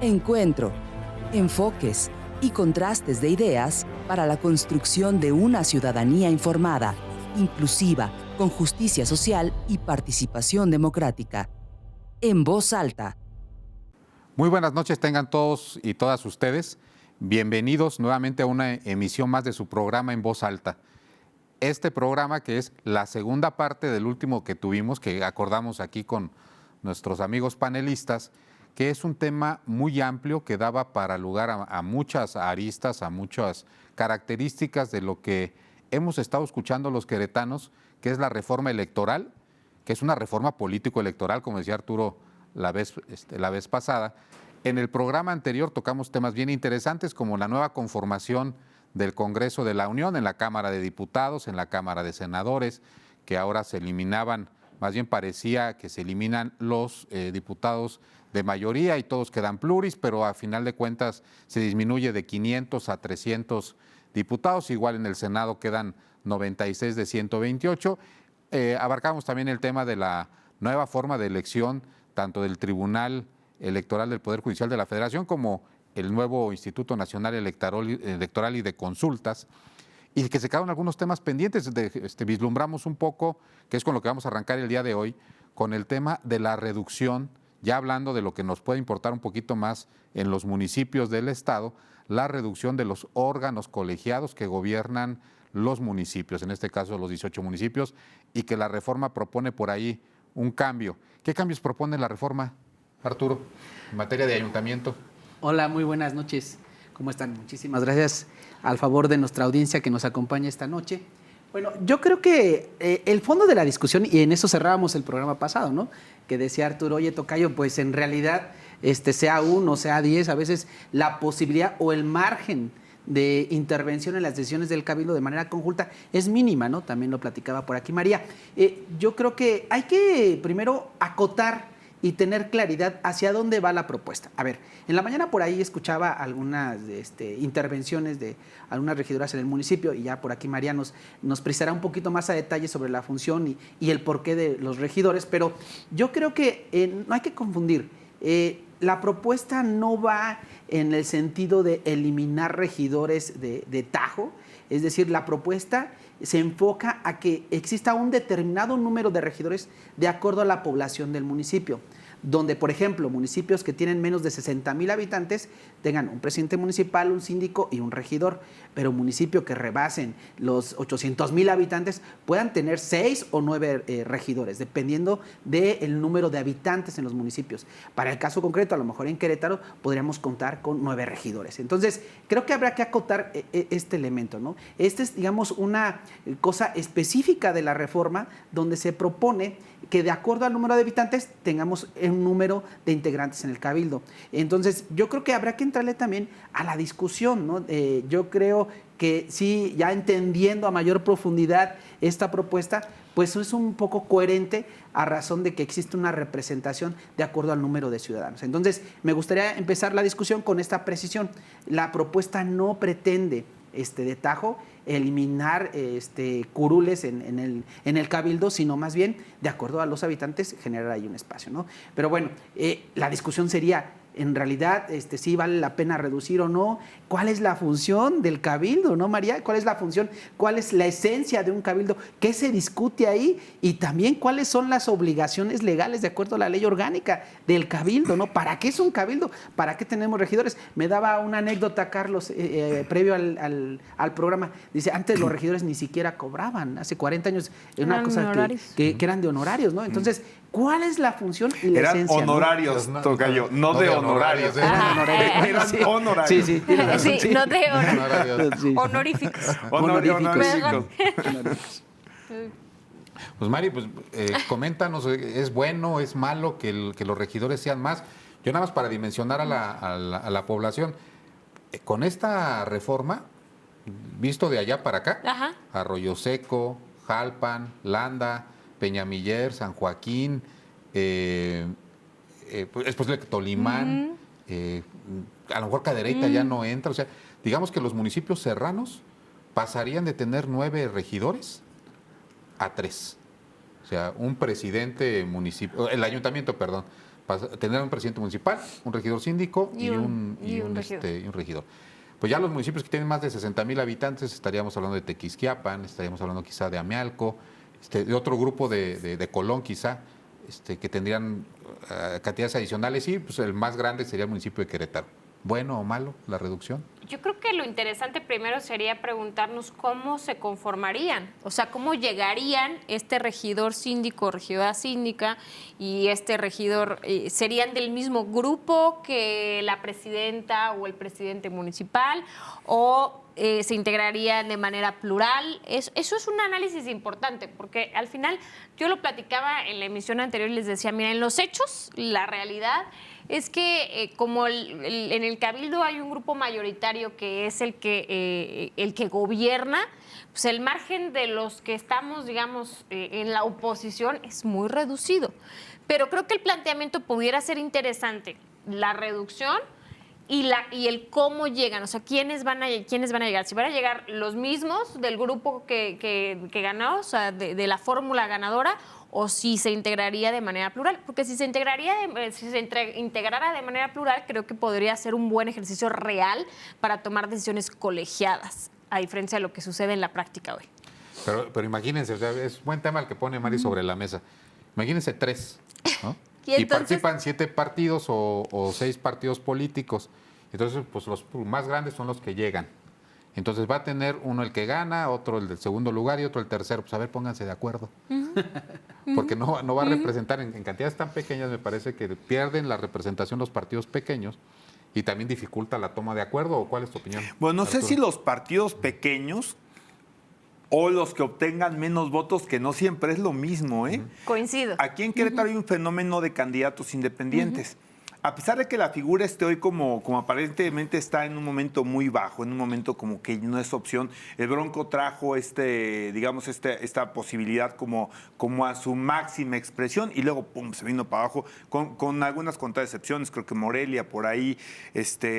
Encuentro, enfoques y contrastes de ideas para la construcción de una ciudadanía informada, inclusiva, con justicia social y participación democrática. En voz alta. Muy buenas noches tengan todos y todas ustedes. Bienvenidos nuevamente a una emisión más de su programa En Voz Alta. Este programa, que es la segunda parte del último que tuvimos, que acordamos aquí con nuestros amigos panelistas, que es un tema muy amplio que daba para lugar a muchas aristas, a muchas características de lo que hemos estado escuchando los queretanos, que es la reforma electoral, que es una reforma político-electoral, como decía Arturo la vez pasada. En el programa anterior tocamos temas bien interesantes como la nueva conformación del Congreso de la Unión en la Cámara de Diputados, en la Cámara de Senadores, que ahora se eliminaban, más bien parecía que se eliminan los diputados de mayoría y todos quedan pluris, pero a final de cuentas se disminuye de 500 a 300 diputados, igual en el Senado quedan 96 de 128. Abarcamos también el tema de la nueva forma de elección, tanto del Tribunal Electoral del Poder Judicial de la Federación como el nuevo Instituto Nacional Electoral y de Consultas, y que se quedaron algunos temas pendientes. Vislumbramos un poco, que es con lo que vamos a arrancar el día de hoy, con el tema de la reducción, ya hablando de lo que nos puede importar un poquito más en los municipios del Estado, la reducción de los órganos colegiados que gobiernan los municipios, en este caso los 18 municipios, y que la reforma propone por ahí un cambio. ¿Qué cambios propone la reforma, Arturo, en materia de ayuntamiento? Hola, muy buenas noches. ¿Cómo están? Muchísimas gracias al favor de nuestra audiencia que nos acompaña esta noche. Bueno, yo creo que el fondo de la discusión, y en eso cerrábamos el programa pasado, ¿no? Que decía Arturo, oye, tocayo, pues en realidad, sea 1, sea 10, a veces la posibilidad o el margen de intervención en las decisiones del Cabildo de manera conjunta es mínima, ¿no? También lo platicaba por aquí María. Yo creo que hay que primero acotar y tener claridad hacia dónde va la propuesta. A ver, en la mañana por ahí escuchaba algunas intervenciones de algunas regidoras en el municipio, y ya por aquí María nos precisará un poquito más a detalle sobre la función y el porqué de los regidores, pero yo creo que no hay que confundir. La propuesta no va en el sentido de eliminar regidores de tajo, es decir, la propuesta se enfoca a que exista un determinado número de regidores de acuerdo a la población del municipio, donde, por ejemplo, municipios que tienen menos de 60,000 habitantes tengan un presidente municipal, un síndico y un regidor, pero municipios que rebasen los 800,000 habitantes puedan tener 6 o 9 regidores, dependiendo del número de habitantes en los municipios. Para el caso concreto, a lo mejor en Querétaro podríamos contar con 9 regidores. Entonces, creo que habrá que acotar este elemento, ¿no? Este es, digamos, una cosa específica de la reforma donde se propone que de acuerdo al número de habitantes tengamos un número de integrantes en el Cabildo. Entonces, yo creo que habrá que entrarle también a la discusión, ¿no? Yo creo que sí, ya entendiendo a mayor profundidad esta propuesta, pues es un poco coherente a razón de que existe una representación de acuerdo al número de ciudadanos. Entonces, me gustaría empezar la discusión con esta precisión. La propuesta no pretende de tajo eliminar curules en el Cabildo, sino más bien, de acuerdo a los habitantes, generar ahí un espacio, ¿no? Pero bueno, la discusión sería, en realidad, si vale la pena reducir o no. ¿Cuál es la función del Cabildo, no, María? ¿Cuál es la función? ¿Cuál es la esencia de un Cabildo? ¿Qué se discute ahí? Y también, ¿cuáles son las obligaciones legales de acuerdo a la ley orgánica del Cabildo, no? ¿Para qué es un Cabildo? ¿Para qué tenemos regidores? Me daba una anécdota, Carlos, previo al programa. Dice, antes los regidores ni siquiera cobraban. Hace 40 años era una cosa que eran de honorarios, ¿no? Entonces, ¿cuál es la función y la esencia? Eran honorarios, ¿no? Tocayo, no de honorarios. Eran honorarios. Sí. Sí, no de honoríficos. Honoríficos. Pues Mari, coméntanos, ¿es bueno, es malo que los regidores sean más? Yo nada más para dimensionar a la población, con esta reforma, visto de allá para acá, Ajá. Arroyo Seco, Jalpan, Landa, Peñamiller, San Joaquín, después de Tolimán, a lo mejor Cadereyta ya no entra, o sea, digamos que los municipios serranos pasarían de tener 9 regidores a 3. O sea, un presidente municipal, el ayuntamiento, perdón, Tendrán un presidente municipal, un regidor síndico y un regidor. Pues ya los municipios que tienen más de 60,000 habitantes, estaríamos hablando de Tequisquiapan, estaríamos hablando quizá de Amealco, de otro grupo de Colón quizá, que tendrían cantidades adicionales, y pues el más grande sería el municipio de Querétaro. ¿Bueno o malo la reducción? Yo creo que lo interesante primero sería preguntarnos cómo se conformarían, o sea, cómo llegarían este regidor síndico, regidora síndica y este regidor, ¿serían del mismo grupo que la presidenta o el presidente municipal o se integrarían de manera plural? Eso es un análisis importante, porque al final yo lo platicaba en la emisión anterior y les decía, mira, en los hechos, la realidad es que como en el Cabildo hay un grupo mayoritario que es el que gobierna, pues el margen de los que estamos, digamos, en la oposición es muy reducido. Pero creo que el planteamiento pudiera ser interesante, la reducción y el cómo llegan, o sea, quiénes van a llegar. Si van a llegar los mismos del grupo que ganó, o sea, de la fórmula ganadora, o si se integraría de manera plural. Porque si se integrara de manera plural, creo que podría ser un buen ejercicio real para tomar decisiones colegiadas, a diferencia de lo que sucede en la práctica hoy. Pero imagínense, o sea, es buen tema el que pone Mari sobre la mesa. Imagínense 3, ¿no? Y participan 7 partidos o 6 partidos políticos. Entonces, pues los más grandes son los que llegan. Entonces va a tener uno el que gana, otro el del segundo lugar y otro el tercero. Pues a ver, pónganse de acuerdo. Porque no va a representar en cantidades tan pequeñas, me parece que pierden la representación los partidos pequeños y también dificulta la toma de acuerdo. ¿O cuál es tu opinión? Bueno, no sé Arturo? si los partidos pequeños o los que obtengan menos votos, que no siempre es lo mismo, ¿eh? Coincido. Aquí en Querétaro hay un fenómeno de candidatos independientes. A pesar de que la figura esté hoy como aparentemente está en un momento muy bajo, en un momento como que no es opción, el Bronco trajo esta posibilidad como a su máxima expresión y luego pum, se vino para abajo con algunas contadas excepciones. Creo que Morelia por ahí,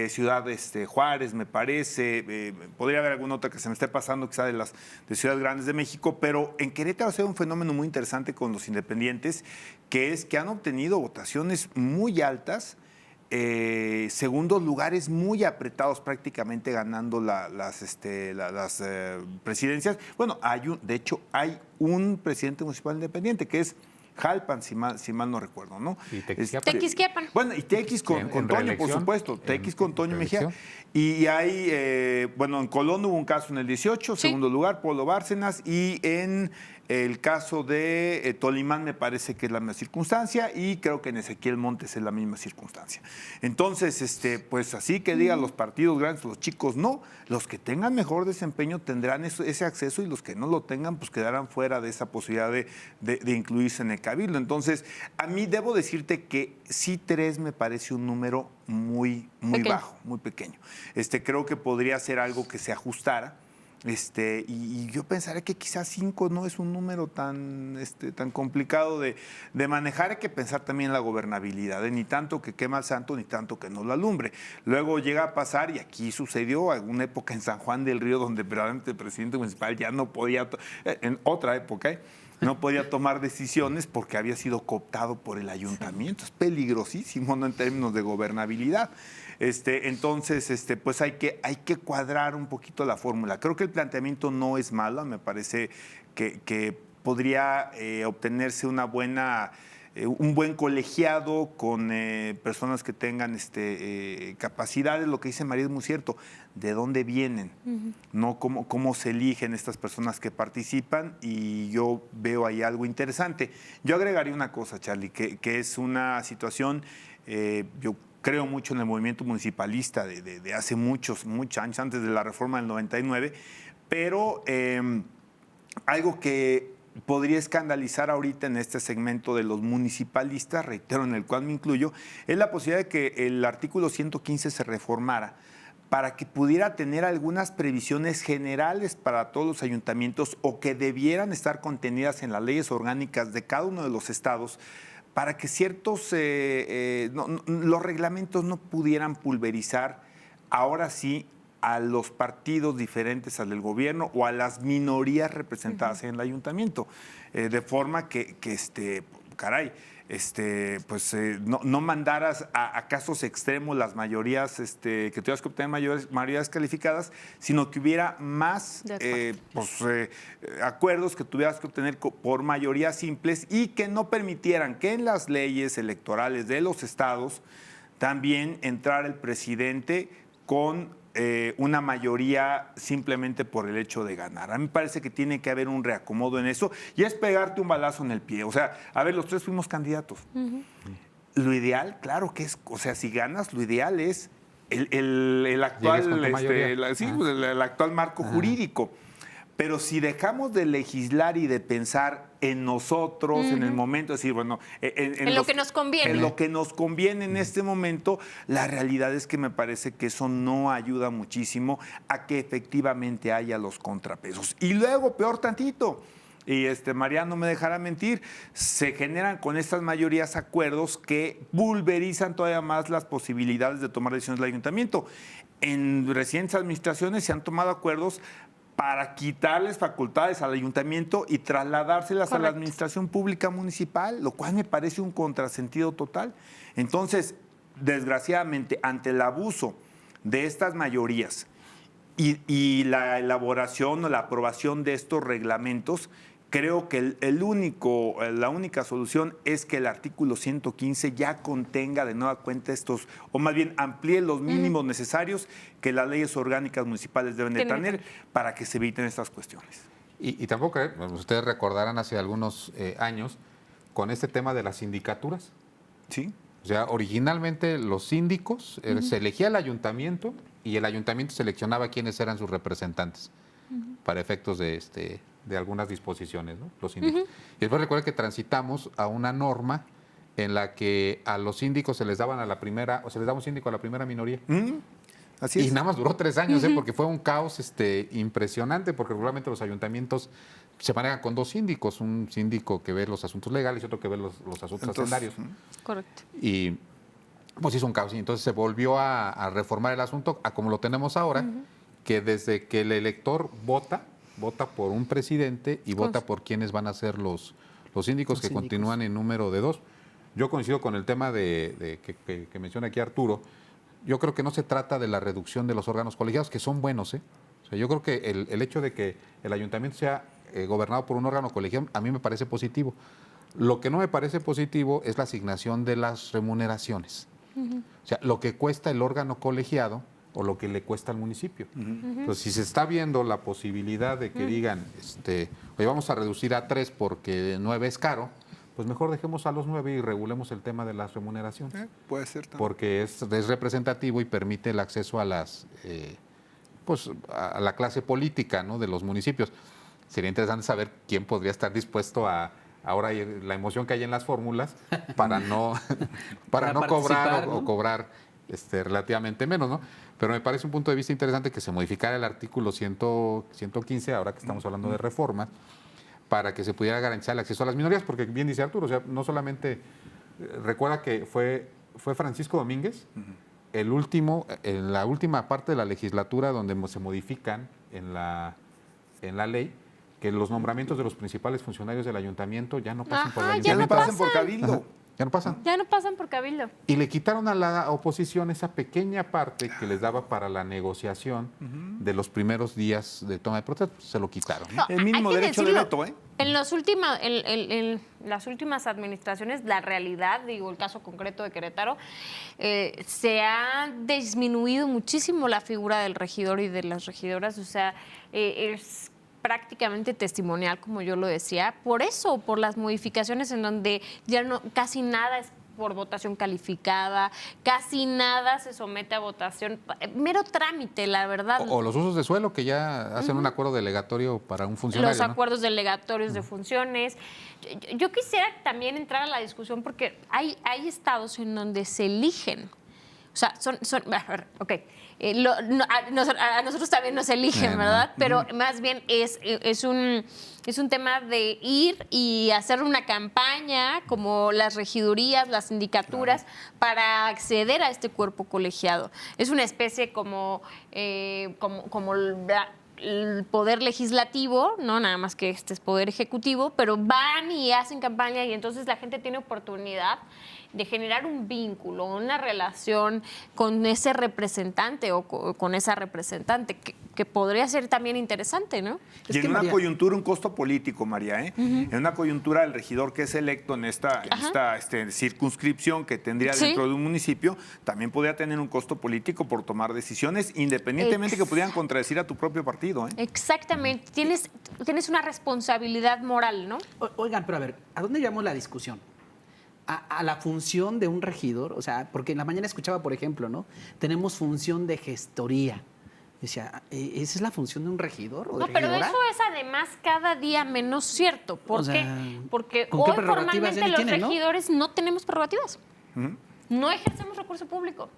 Ciudad Juárez me parece, podría haber alguna otra que se me esté pasando quizá de ciudades grandes de México, pero en Querétaro se ve un fenómeno muy interesante con los independientes, que es que han obtenido votaciones muy altas, segundos lugares muy apretados, prácticamente ganando las presidencias. Bueno, de hecho hay un presidente municipal independiente que es Jalpan, si mal no recuerdo, ¿no? Y Tequisquiapan. Tequisquiapan. Bueno, y Tequis con Toño, por supuesto. Tequis con Toño Mejía. Y hay, en Colón hubo un caso en el 18, segundo lugar, Polo Bárcenas, y en el caso de Tolimán me parece que es la misma circunstancia, y creo que en Ezequiel Montes es la misma circunstancia. Entonces, pues así que digan los partidos grandes, los chicos no, los que tengan mejor desempeño tendrán ese acceso, y los que no lo tengan, pues quedarán fuera de esa posibilidad de incluirse en el Cabildo. Entonces, a mí debo decirte que sí 3 me parece un número muy bajo, muy pequeño. Creo que podría ser algo que se ajustara. Y yo pensaría que quizás 5 no es un número tan complicado de manejar. Hay que pensar también en la gobernabilidad, ni tanto que quema al santo, ni tanto que no lo alumbre. Luego llega a pasar, y aquí sucedió alguna época en San Juan del Río, donde verdaderamente el presidente municipal ya no podía, en otra época, no podía tomar decisiones porque había sido cooptado por el ayuntamiento. Es peligrosísimo, ¿no?, en términos de gobernabilidad. Entonces, pues hay que cuadrar un poquito la fórmula. Creo que el planteamiento no es malo, me parece que podría obtenerse un buen colegiado con personas que tengan capacidades. Lo que dice María es muy cierto. ¿De dónde vienen? ¿No? ¿Cómo se eligen estas personas que participan? Y yo veo ahí algo interesante. Yo agregaría una cosa, Charlie, que es una situación, yo creo mucho en el movimiento municipalista de hace muchos años, antes de la reforma del 99, pero algo que podría escandalizar ahorita en este segmento de los municipalistas, reitero, en el cual me incluyo, es la posibilidad de que el artículo 115 se reformara para que pudiera tener algunas previsiones generales para todos los ayuntamientos, o que debieran estar contenidas en las leyes orgánicas de cada uno de los estados, para que ciertos los reglamentos no pudieran pulverizar ahora sí a los partidos diferentes al del gobierno o a las minorías representadas en el ayuntamiento, de forma que caray, no mandaras a casos extremos las mayorías, que tuvieras que obtener mayorías calificadas, sino que hubiera más acuerdos que tuvieras que obtener por mayorías simples y que no permitieran que en las leyes electorales de los estados también entrara el presidente con una mayoría simplemente por el hecho de ganar. A mí me parece que tiene que haber un reacomodo en eso y es pegarte un balazo en el pie. O sea, a ver, los tres fuimos candidatos. Lo ideal, claro que es, o sea, si ganas, lo ideal es el actual, el actual marco jurídico. Pero si dejamos de legislar y de pensar en nosotros, en el momento, decir, bueno, en lo que nos conviene. En lo que nos conviene en este momento, la realidad es que me parece que eso no ayuda muchísimo a que efectivamente haya los contrapesos. Y luego, peor tantito, y Mariano me dejará mentir, se generan con estas mayorías acuerdos que pulverizan todavía más las posibilidades de tomar decisiones del ayuntamiento. En recientes administraciones se han tomado acuerdos para quitarles facultades al ayuntamiento y trasladárselas a la administración pública municipal, lo cual me parece un contrasentido total. Entonces, desgraciadamente, ante el abuso de estas mayorías y la elaboración o la aprobación de estos reglamentos, creo que la única solución es que el artículo 115 ya contenga de nueva cuenta estos, o más bien amplíe los mínimos necesarios que las leyes orgánicas municipales deben de tener para que se eviten estas cuestiones. Y tampoco, ustedes recordarán hace algunos años con este tema de las sindicaturas. Sí. O sea, originalmente los síndicos, se elegía el ayuntamiento y el ayuntamiento seleccionaba quiénes eran sus representantes para efectos de algunas disposiciones, ¿no? Los síndicos. Y después recuerden que transitamos a una norma en la que a los síndicos se les daban se les daba un síndico a la primera minoría. Así es. Y nada más duró 3 años, porque fue un caos impresionante, porque regularmente los ayuntamientos se manejan con 2 síndicos, un síndico que ve los asuntos legales y otro que ve los asuntos hacendarios. Correcto. Y pues hizo un caos y entonces se volvió a reformar el asunto a como lo tenemos ahora, que desde que el elector vota por un presidente y vota por quienes van a ser los síndicos que continúan en número de 2. Yo coincido con el tema que menciona aquí Arturo. Yo creo que no se trata de la reducción de los órganos colegiados, que son buenos, ¿eh? O sea, yo creo que el hecho de que el ayuntamiento sea gobernado por un órgano colegiado, a mí me parece positivo. Lo que no me parece positivo es la asignación de las remuneraciones. O sea, lo que cuesta el órgano colegiado o lo que le cuesta al municipio. Entonces, si se está viendo la posibilidad de que digan, oye, vamos a reducir a 3 porque 9 es caro, pues mejor dejemos a los 9 y regulemos el tema de las remuneraciones. Puede ser también. Porque es representativo y permite el acceso a a la clase política, ¿no?, de los municipios. Sería interesante saber quién podría estar dispuesto ahora la emoción que hay en las fórmulas para no cobrar o cobrar relativamente menos, ¿no? Pero me parece un punto de vista interesante que se modificara el artículo 115, ahora que estamos hablando de reformas, para que se pudiera garantizar el acceso a las minorías, porque bien dice Arturo, o sea, no solamente, recuerda que fue Francisco Domínguez, en la última parte de la legislatura donde se modifican en la ley, que los nombramientos de los principales funcionarios del ayuntamiento ya no pasan por el ayuntamiento. Ya no pasan por cabildo. Ya no pasan. Ya no pasan por cabildo. Y le quitaron a la oposición esa pequeña parte que les daba para la negociación de los primeros días de toma de protesta. Se lo quitaron. No, el mínimo derecho de veto, ¿eh? En las últimas administraciones, la realidad, digo, el caso concreto de Querétaro, se ha disminuido muchísimo la figura del regidor y de las regidoras. O sea, es prácticamente testimonial, como yo lo decía, por eso, por las modificaciones en donde ya no casi nada es por votación calificada, casi nada se somete a votación, mero trámite, la verdad. O los usos de suelo, que ya hacen un acuerdo delegatorio para un funcionario. Los acuerdos delegatorios de funciones. Yo quisiera también entrar a la discusión porque hay estados en donde se eligen. O sea, ok. A nosotros también nos eligen, ¿verdad? Pero más bien es un tema de ir y hacer una campaña como las regidurías, las sindicaturas, para acceder a este cuerpo colegiado. Es una especie como el poder legislativo, no nada más que este es poder ejecutivo, pero van y hacen campaña y entonces la gente tiene oportunidad de generar un vínculo, una relación con ese representante o con esa representante, que podría ser también interesante, ¿no? Y en una coyuntura, un costo político, María, ¿eh? En una coyuntura, el regidor que es electo en esta circunscripción que tendría dentro de un municipio, también podría tener un costo político por tomar decisiones, independientemente que pudieran contradecir a tu propio partido, ¿eh? Exactamente. Tienes una responsabilidad moral, ¿no? Oigan, pero a ver, ¿a dónde llevamos la discusión? A la función de un regidor, o sea, porque en la mañana escuchaba, por ejemplo, ¿no? Tenemos función de gestoría. Decía, ¿esa es la función de un regidor o de regidora? Pero eso es además cada día menos cierto. ¿Por qué? Porque ¿con qué hoy prerrogativas formalmente los tienen, regidores no tenemos prerrogativas. No ejercemos recurso público.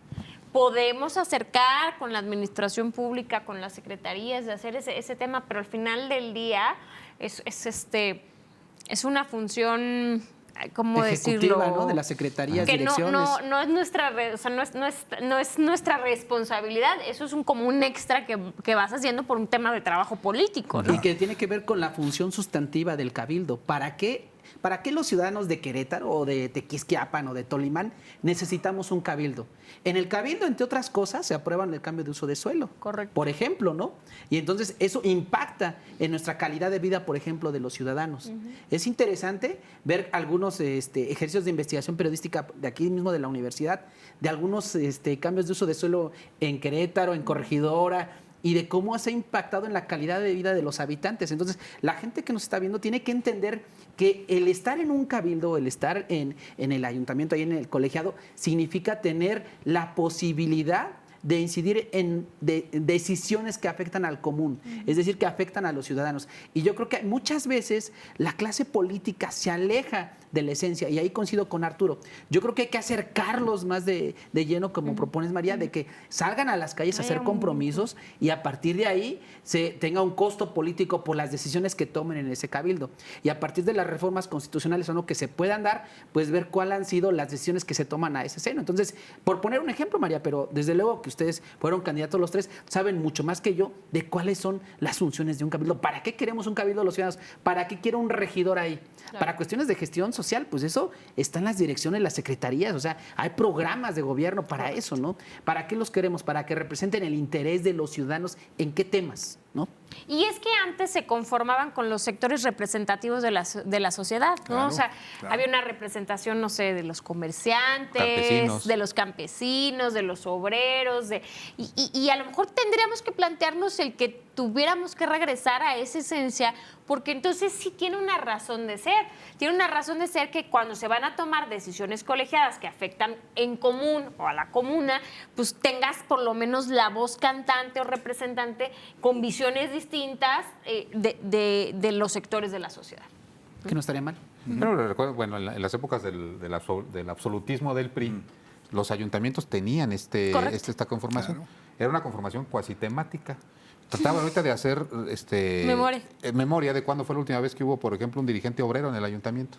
Podemos acercar con la administración pública, con las secretarías, de hacer ese tema, pero al final del día es una función, ¿cómo ejecutiva, decirlo? ¿no? De las secretarías, que direcciones. no es nuestra, o sea, no es nuestra responsabilidad. Eso es como un extra que vas haciendo por un tema de trabajo político, ¿no? Y que tiene que ver con la función sustantiva del cabildo. ¿Para qué los ciudadanos de Querétaro o de Tequisquiapan o de Tolimán necesitamos un cabildo? En el cabildo, entre otras cosas, se aprueban el cambio de uso de suelo. Correcto. Por ejemplo, ¿no? Y entonces eso impacta en nuestra calidad de vida, por ejemplo, de los ciudadanos. Es interesante ver algunos ejercicios de investigación periodística de aquí mismo de la universidad, de algunos cambios de uso de suelo en Querétaro, en Corregidora, y de cómo se ha impactado en la calidad de vida de los habitantes. Entonces, la gente que nos está viendo tiene que entender que el estar en un cabildo, el estar en el ayuntamiento, ahí en el colegiado, significa tener la posibilidad de incidir en decisiones que afectan al común, es decir, que afectan a los ciudadanos. Y yo creo que muchas veces la clase política se aleja de la esencia, y ahí coincido con Arturo. Yo creo que hay que acercarlos más de lleno, como propones, María, de que salgan a las calles a hacer compromisos y a partir de ahí se tenga un costo político por las decisiones que tomen en ese cabildo. Y a partir de las reformas constitucionales o no que se puedan dar, pues ver cuáles han sido las decisiones que se toman a ese seno. Entonces, por poner un ejemplo, María, pero desde luego que ustedes fueron candidatos los tres, saben mucho más que yo de cuáles son las funciones de un cabildo. ¿Para qué queremos un cabildo los ciudadanos? ¿Para qué quiero un regidor ahí? Claro. Para cuestiones de gestión social, pues eso está en las direcciones, las secretarías, o sea, hay programas de gobierno para eso, ¿no? ¿Para qué los queremos? Para que representen el interés de los ciudadanos. ¿En qué temas? ¿No? Y es que antes se conformaban con los sectores representativos de la sociedad, ¿no? Claro, o sea, había una representación, no sé, de los comerciantes, de los campesinos, de los obreros, y a lo mejor tendríamos que plantearnos el que tuviéramos que regresar a esa esencia, porque entonces sí tiene una razón de ser. Tiene una razón de ser que cuando se van a tomar decisiones colegiadas que afectan en común o a la comuna, pues tengas por lo menos la voz cantante o representante con visiones distintas de los sectores de la sociedad. Que no estaría mal. Pero recuerdo, bueno, en las épocas del absolutismo del PRI, los ayuntamientos tenían esta conformación. Claro. Era una conformación cuasi temática. Trataba ahorita de hacer memoria de cuándo fue la última vez que hubo, por ejemplo, un dirigente obrero en el ayuntamiento,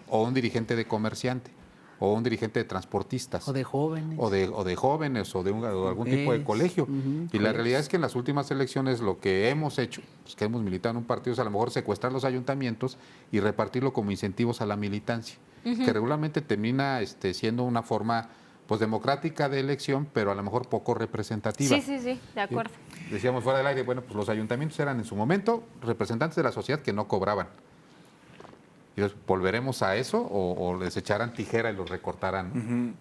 o un dirigente de comerciante, o un dirigente de transportistas. O de jóvenes. O de jóvenes, o de algún tipo de colegio. Y la realidad es que en las últimas elecciones lo que hemos hecho, pues que hemos militado en un partido, es a lo mejor secuestrar los ayuntamientos y repartirlo como incentivos a la militancia, que regularmente termina siendo una forma pues democrática de elección, pero a lo mejor poco representativa. Sí, de acuerdo. Decíamos fuera del aire, bueno, pues los ayuntamientos eran en su momento representantes de la sociedad que no cobraban. ¿Y volveremos a eso o les echarán tijera y los recortarán?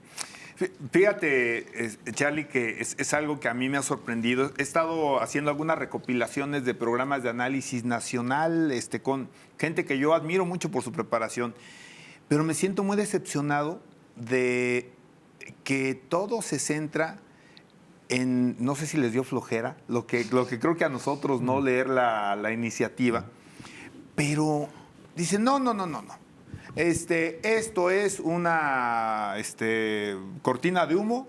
Fíjate, Charlie, que es algo que a mí me ha sorprendido. He estado haciendo algunas recopilaciones de programas de análisis nacional con gente que yo admiro mucho por su preparación, pero me siento muy decepcionado de que todo se centra en, no sé si les dio flojera, lo que creo que a nosotros no leer la iniciativa, pero dicen, no. Esto es una cortina de humo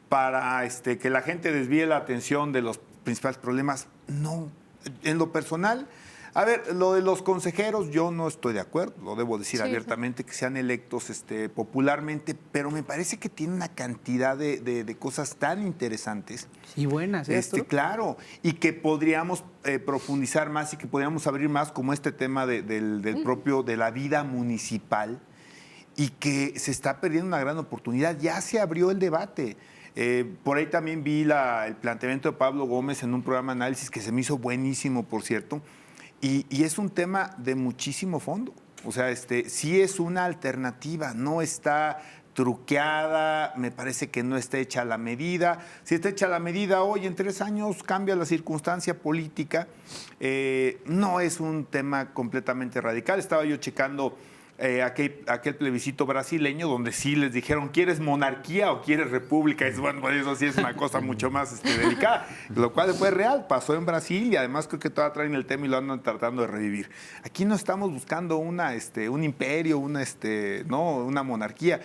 para que la gente desvíe la atención de los principales problemas. No, en lo personal, A ver, lo de los consejeros yo no estoy de acuerdo, lo debo decir abiertamente, que sean electos popularmente, pero me parece que tiene una cantidad de cosas tan interesantes. Y buenas, claro, y que podríamos profundizar más y que podríamos abrir más, como este tema del propio, de la vida municipal, y que se está perdiendo una gran oportunidad. Ya se abrió el debate. Por ahí también vi el planteamiento de Pablo Gómez en un programa de análisis que se me hizo buenísimo, por cierto, y es un tema de muchísimo fondo. O sea, sí es una alternativa, no está truqueada, me parece que no está hecha a la medida. Si está hecha a la medida hoy, en 3 años cambia la circunstancia política. No es un tema completamente radical. Estaba yo checando aquel plebiscito brasileño donde sí les dijeron, ¿quieres monarquía o quieres república? Bueno, pues eso sí es una cosa mucho más delicada, lo cual fue real, pasó en Brasil y además creo que todavía traen el tema y lo andan tratando de revivir. Aquí no estamos buscando un imperio, una monarquía.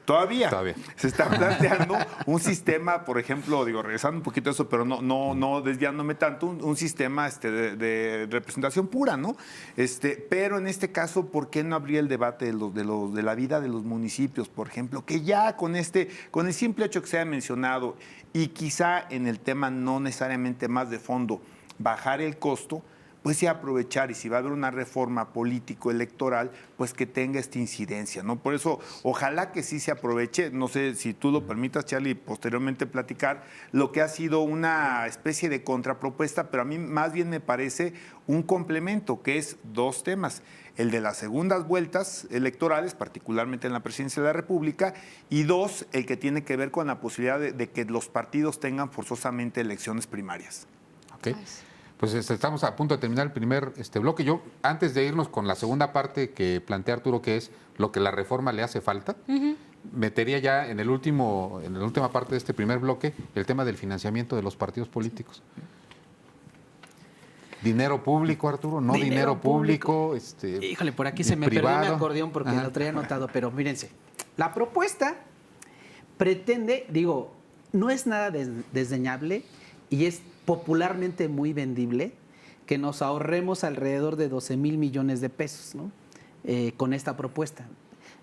Todavía. Se está planteando un sistema, por ejemplo, regresando un poquito a eso, pero no desviándome tanto, un sistema de representación pura, ¿no? Pero en este caso, ¿por qué no abrir el debate de la vida de los municipios, por ejemplo? Que ya con el simple hecho que se haya mencionado y quizá en el tema no necesariamente más de fondo, bajar el costo, pues sí aprovechar, y si va a haber una reforma político-electoral, pues que tenga esta incidencia, ¿no? Por eso, ojalá que sí se aproveche, no sé si tú lo permitas, Charlie, y posteriormente platicar lo que ha sido una especie de contrapropuesta, pero a mí más bien me parece un complemento, que es 2 temas. El de las segundas vueltas electorales, particularmente en la presidencia de la República, y 2, el que tiene que ver con la posibilidad de que los partidos tengan forzosamente elecciones primarias. Okay. Pues estamos a punto de terminar el primer bloque. Yo, antes de irnos con la segunda parte que plantea Arturo, que es lo que la reforma le hace falta, metería ya en la última parte de este primer bloque el tema del financiamiento de los partidos políticos. ¿Dinero público, Arturo? ¿No dinero público? Híjole, por aquí se me perdió mi acordeón porque lo traía anotado, pero mírense, la propuesta pretende, no es nada desdeñable y es popularmente muy vendible que nos ahorremos alrededor de 12,000 millones de pesos, ¿no? Con esta propuesta.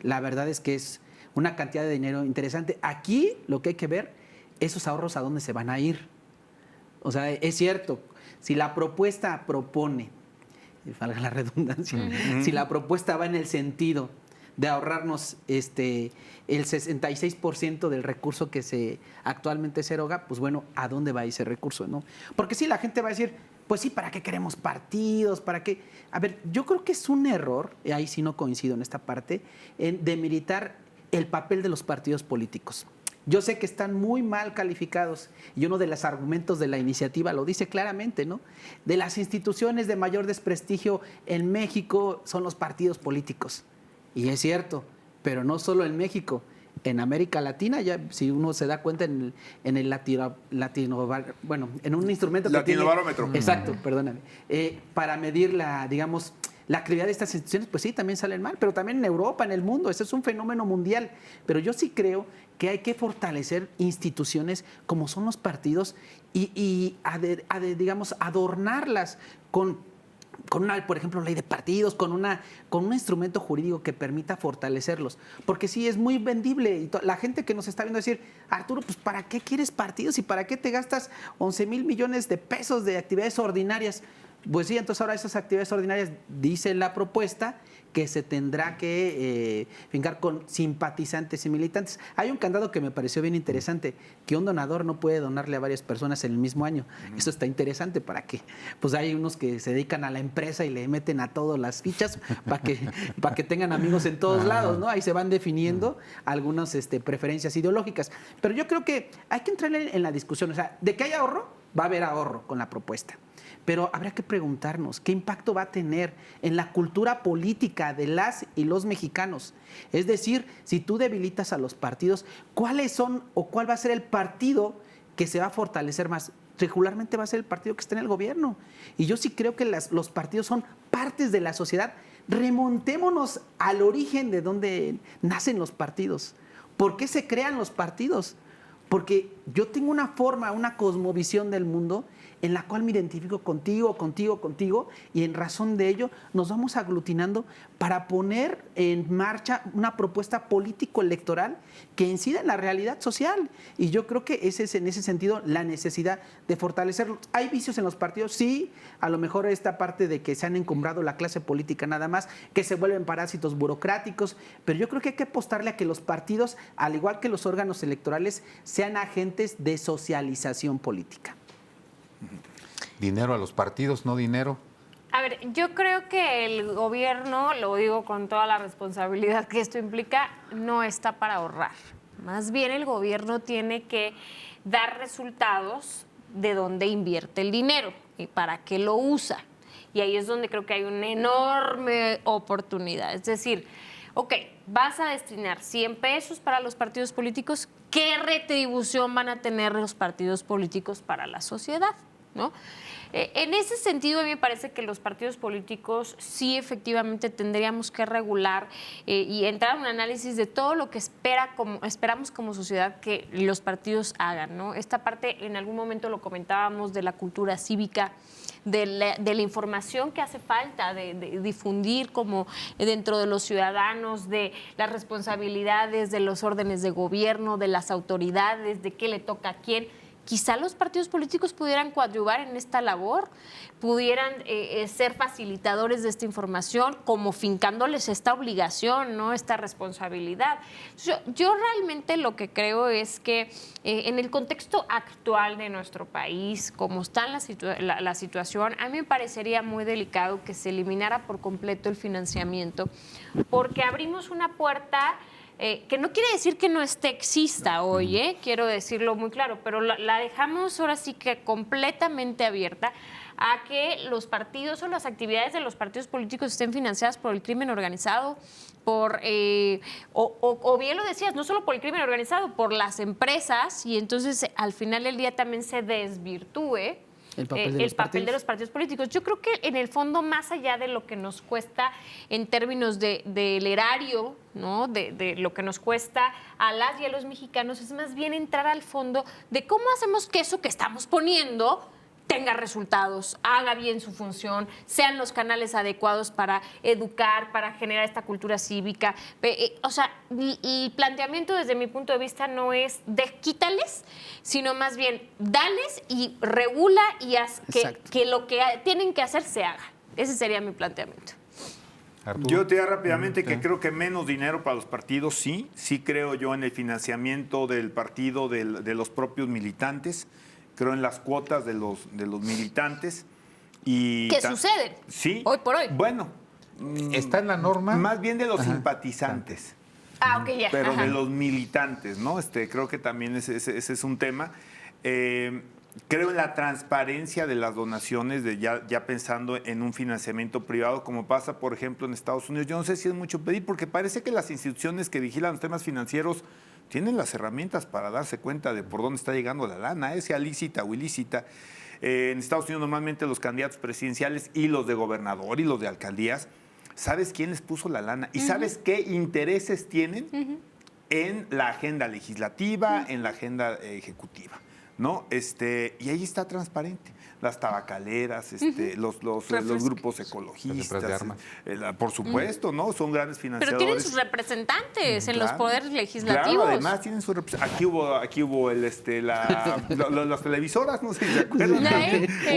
La verdad es que es una cantidad de dinero interesante. Aquí lo que hay que ver, esos ahorros a dónde se van a ir. O sea, es cierto, si la propuesta propone, valga la redundancia, si la propuesta va en el sentido de ahorrarnos el 66% del recurso que actualmente se eroga, pues bueno, ¿a dónde va ese recurso, no? Porque sí, la gente va a decir, pues sí, ¿para qué queremos partidos? ¿Para qué? A ver, yo creo que es un error, y ahí sí no coincido en esta parte, en demeritar el papel de los partidos políticos. Yo sé que están muy mal calificados y uno de los argumentos de la iniciativa lo dice claramente, ¿no? De las instituciones de mayor desprestigio en México son los partidos políticos. Y es cierto, pero no solo en México, en América Latina, ya si uno se da cuenta en el en un instrumento que Latinobarómetro. Exacto, perdóname. Para medir la actividad de estas instituciones, pues sí, también salen mal, pero también en Europa, en el mundo, ese es un fenómeno mundial. Pero yo sí creo que hay que fortalecer instituciones como son los partidos y adornarlas con una, por ejemplo, ley de partidos, con un instrumento jurídico que permita fortalecerlos. Porque sí, es muy vendible. Y la gente que nos está viendo decir, Arturo, pues ¿para qué quieres partidos y para qué te gastas 11,000 millones de pesos de actividades ordinarias? Pues sí, entonces ahora esas actividades ordinarias, dice la propuesta, que se tendrá que fincar con simpatizantes y militantes. Hay un candado que me pareció bien interesante, que un donador no puede donarle a varias personas en el mismo año. Eso está interesante, ¿para qué? Pues hay unos que se dedican a la empresa y le meten a todos las fichas para que tengan amigos en todos lados, ¿no? Ahí se van definiendo algunas preferencias ideológicas. Pero yo creo que hay que entrar en la discusión. O sea, de que hay ahorro, va a haber ahorro con la propuesta. Pero habría que preguntarnos qué impacto va a tener en la cultura política de las y los mexicanos. Es decir, si tú debilitas a los partidos, ¿cuáles son o cuál va a ser el partido que se va a fortalecer más? Regularmente va a ser el partido que está en el gobierno. Y yo sí creo que los partidos son partes de la sociedad. Remontémonos al origen de donde nacen los partidos. ¿Por qué se crean los partidos? Porque yo tengo una cosmovisión del mundo en la cual me identifico contigo, y en razón de ello nos vamos aglutinando para poner en marcha una propuesta político-electoral que incida en la realidad social. Y yo creo que ese es en ese sentido la necesidad de fortalecerlo. ¿Hay vicios en los partidos? Sí, a lo mejor esta parte de que se han encumbrado la clase política nada más, que se vuelven parásitos burocráticos, pero yo creo que hay que apostarle a que los partidos, al igual que los órganos electorales, sean agentes de socialización política. Dinero a los partidos, no dinero. A ver, yo creo que el gobierno, lo digo con toda la responsabilidad que esto implica, no está para ahorrar. Más bien el gobierno tiene que dar resultados de dónde invierte el dinero y para qué lo usa. Y ahí es donde creo que hay una enorme oportunidad. Es decir, ok, vas a destinar 100 pesos para los partidos políticos, ¿qué retribución van a tener los partidos políticos para la sociedad? ¿No? En ese sentido, a mí me parece que los partidos políticos sí efectivamente tendríamos que regular y entrar en un análisis de todo lo que esperamos como sociedad que los partidos hagan, ¿no? Esta parte, en algún momento lo comentábamos, de la cultura cívica, de la información que hace falta de difundir como dentro de los ciudadanos, de las responsabilidades de los órdenes de gobierno, de las autoridades, de qué le toca a quién. Quizá los partidos políticos pudieran coadyuvar en esta labor, pudieran ser facilitadores de esta información, como fincándoles esta obligación, ¿no? Esta responsabilidad. Yo realmente lo que creo es que en el contexto actual de nuestro país, como está la situación, a mí me parecería muy delicado que se eliminara por completo el financiamiento, porque abrimos una puerta que no quiere decir que no exista hoy, quiero decirlo muy claro, pero la dejamos ahora sí que completamente abierta a que los partidos o las actividades de los partidos políticos estén financiadas por el crimen organizado, o bien lo decías, no solo por el crimen organizado, por las empresas, y entonces al final del día también se desvirtúe el papel de los partidos políticos. Yo creo que en el fondo, más allá de lo que nos cuesta en términos del erario, ¿no? de lo que nos cuesta a las y a los mexicanos, es más bien entrar al fondo de cómo hacemos que eso que estamos poniendo tenga resultados, haga bien su función, sean los canales adecuados para educar, para generar esta cultura cívica. O sea, el planteamiento desde mi punto de vista no es quítales, sino más bien dales y regula y haz que lo que tienen que hacer se haga. Ese sería mi planteamiento. Arturo. Yo te diría rápidamente que creo que menos dinero para los partidos, sí creo yo en el financiamiento del partido, de los propios militantes. Creo en las cuotas de los militantes. ¿Qué sucede? Sí. Hoy por hoy. Bueno. ¿Está en la norma? Más bien de los simpatizantes. Ok, ya. Pero de los militantes, ¿no? Creo que también ese es un tema. Creo en la transparencia de las donaciones, ya pensando en un financiamiento privado, como pasa, por ejemplo, en Estados Unidos. Yo no sé si es mucho pedir, porque parece que las instituciones que vigilan los temas financieros tienen las herramientas para darse cuenta de por dónde está llegando la lana, sea lícita o ilícita. En Estados Unidos normalmente los candidatos presidenciales y los de gobernador y los de alcaldías, ¿sabes quién les puso la lana? ¿Y sabes qué intereses tienen en la agenda legislativa, en la agenda ejecutiva? ¿No? Y ahí está transparente. Las tabacaleras, los grupos ecologistas, por supuesto, ¿no? Son grandes financiadores. Pero tienen sus representantes en los poderes legislativos. Claro, además tienen sus representantes. Aquí hubo las televisoras, no sé si se acuerdan.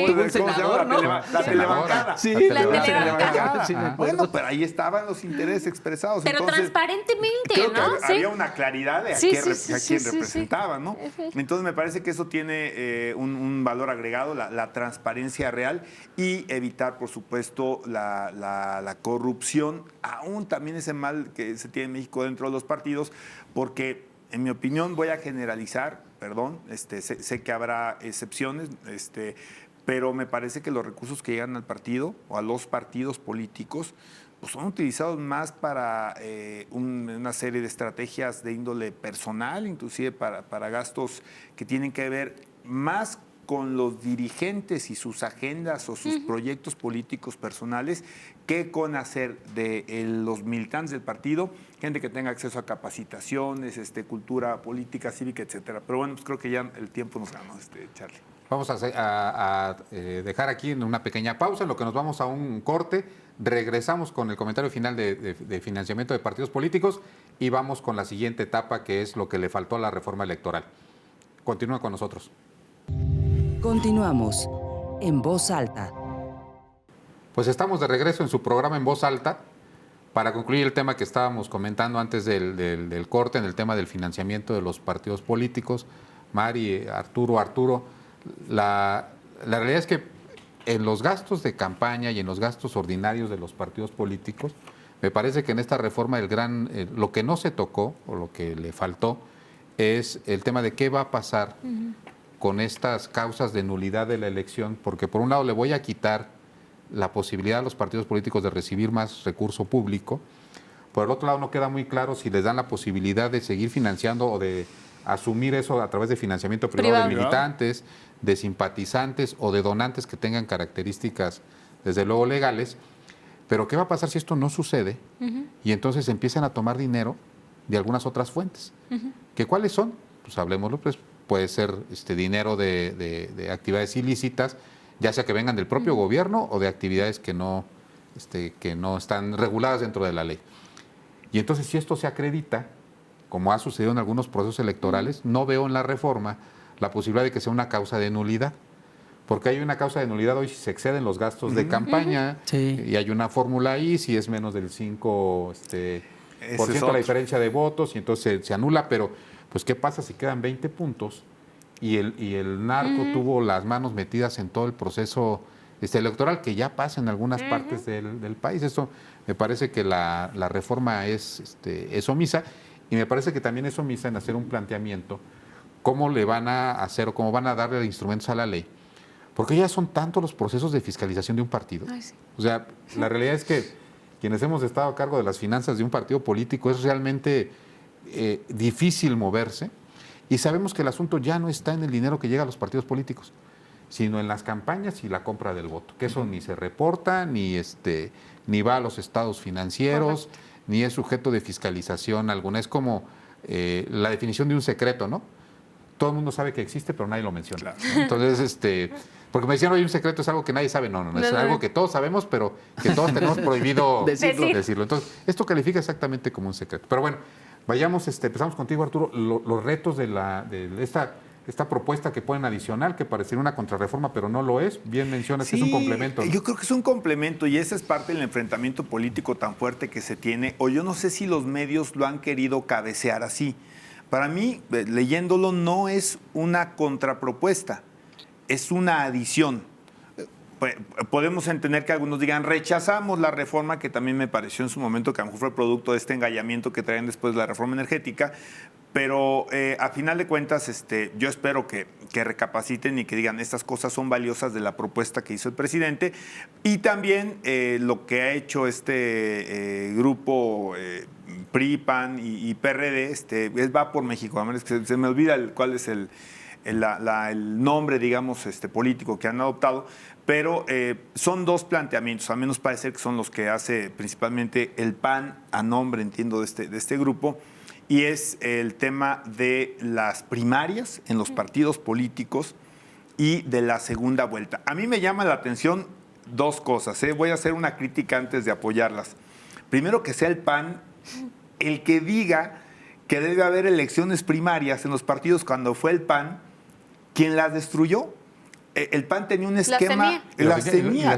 ¿Cómo se llama? La telebancada. Sí, la telebancada. Sí, bueno, pero ahí estaban los intereses expresados. Pero entonces, transparentemente, creo ¿no? Que había una claridad de a quién representaba, ¿no? Entonces me parece que eso tiene un valor agregado, la transparencia real, y evitar, por supuesto, la corrupción, aún también ese mal que se tiene en México dentro de los partidos, porque, en mi opinión, voy a generalizar, perdón, sé que habrá excepciones, pero me parece que los recursos que llegan al partido o a los partidos políticos pues son utilizados más para una serie de estrategias de índole personal, inclusive para gastos que tienen que ver más con los dirigentes y sus agendas o sus proyectos políticos personales, que con hacer de los militantes del partido gente que tenga acceso a capacitaciones, cultura política, cívica, etcétera. Pero bueno, pues creo que ya el tiempo nos ganó, Charlie. Vamos a dejar aquí en una pequeña pausa, en lo que nos vamos a un corte. Regresamos con el comentario final de financiamiento de partidos políticos y vamos con la siguiente etapa, que es lo que le faltó a la reforma electoral. Continúa con nosotros. Continuamos en Voz Alta. Pues estamos de regreso en su programa En Voz Alta para concluir el tema que estábamos comentando antes del corte, en el tema del financiamiento de los partidos políticos. Mari, Arturo, la realidad es que en los gastos de campaña y en los gastos ordinarios de los partidos políticos, me parece que en esta reforma lo que no se tocó o lo que le faltó es el tema de qué va a pasar con estas causas de nulidad de la elección, porque por un lado le voy a quitar la posibilidad a los partidos políticos de recibir más recurso público, por el otro lado no queda muy claro si les dan la posibilidad de seguir financiando o de asumir eso a través de financiamiento privado de militantes, de simpatizantes o de donantes que tengan características desde luego legales. Pero ¿qué va a pasar si esto no sucede? Y entonces empiezan a tomar dinero de algunas otras fuentes. ¿Que cuáles son? Pues hablemoslo, pues puede ser dinero de actividades ilícitas, ya sea que vengan del propio gobierno o de actividades que no están reguladas dentro de la ley. Y entonces si esto se acredita, como ha sucedido en algunos procesos electorales, no veo en la reforma la posibilidad de que sea una causa de nulidad. Porque hay una causa de nulidad hoy si se exceden los gastos de campaña y hay una fórmula ahí, si es menos del 5% la diferencia de votos y entonces se anula, pero pues ¿qué pasa si quedan 20 puntos y el narco tuvo las manos metidas en todo el proceso electoral que ya pasa en algunas partes del país? Eso me parece que la reforma es omisa y me parece que también es omisa en hacer un planteamiento cómo le van a hacer o cómo van a darle instrumentos a la ley. Porque ya son tantos los procesos de fiscalización de un partido. Ay, sí. O sea, la realidad es que quienes hemos estado a cargo de las finanzas de un partido político es realmente difícil moverse y sabemos que el asunto ya no está en el dinero que llega a los partidos políticos, sino en las campañas y la compra del voto, que eso ni se reporta, ni va a los estados financieros, ni es sujeto de fiscalización alguna. Es como la definición de un secreto, ¿no? Todo el mundo sabe que existe, pero nadie lo menciona. Claro. Entonces, porque me decían, oye, un secreto es algo que nadie sabe. No, es algo que todos sabemos, pero que todos tenemos prohibido decirlo. Entonces, esto califica exactamente como un secreto. Pero bueno, vayamos, empezamos contigo, Arturo, los retos de esta propuesta que ponen adicional, que parecería una contrarreforma, pero no lo es. Bien mencionas que es un complemento, ¿no? Yo creo que es un complemento y esa es parte del enfrentamiento político tan fuerte que se tiene, o yo no sé si los medios lo han querido cabecear así. Para mí, leyéndolo, no es una contrapropuesta, es una adición. Podemos entender que algunos digan, rechazamos la reforma, que también me pareció en su momento que a lo mejor fue producto de este engallamiento que traen después de la reforma energética, pero a final de cuentas yo espero que recapaciten y que digan estas cosas son valiosas de la propuesta que hizo el presidente y también lo que ha hecho este grupo PRI, PAN y PRD, Va por México, a menos que se me olvida cuál es el nombre, digamos, político que han adoptado, pero son dos planteamientos, al menos parece que son los que hace principalmente el PAN a nombre, entiendo, de este grupo, y es el tema de las primarias en los partidos políticos y de la segunda vuelta. A mí me llama la atención dos cosas, voy a hacer una crítica antes de apoyarlas. Primero, que sea el PAN el que diga que debe haber elecciones primarias en los partidos cuando fue el PAN quien las destruyó. El PAN tenía un esquema,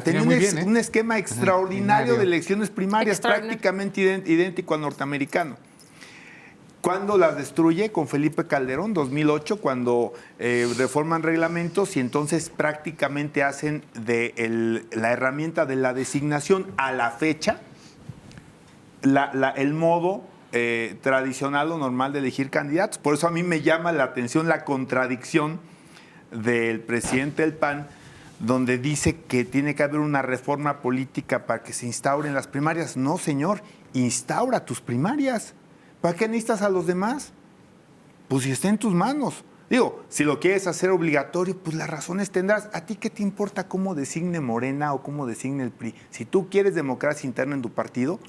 tenía un esquema extraordinario de elecciones primarias, prácticamente idéntico al norteamericano. ¿Cuándo las destruye? Con Felipe Calderón, 2008, cuando reforman reglamentos y entonces prácticamente hacen de la herramienta de la designación a la fecha el modo tradicional o normal de elegir candidatos. Por eso a mí me llama la atención la contradicción del presidente del PAN, donde dice que tiene que haber una reforma política para que se instauren las primarias. No, señor, instaura tus primarias. ¿Para qué necesitas a los demás? Pues si está en tus manos. Digo, si lo quieres hacer obligatorio, pues las razones tendrás. ¿A ti qué te importa cómo designe Morena o cómo designe el PRI? Si tú quieres democracia interna en tu partido,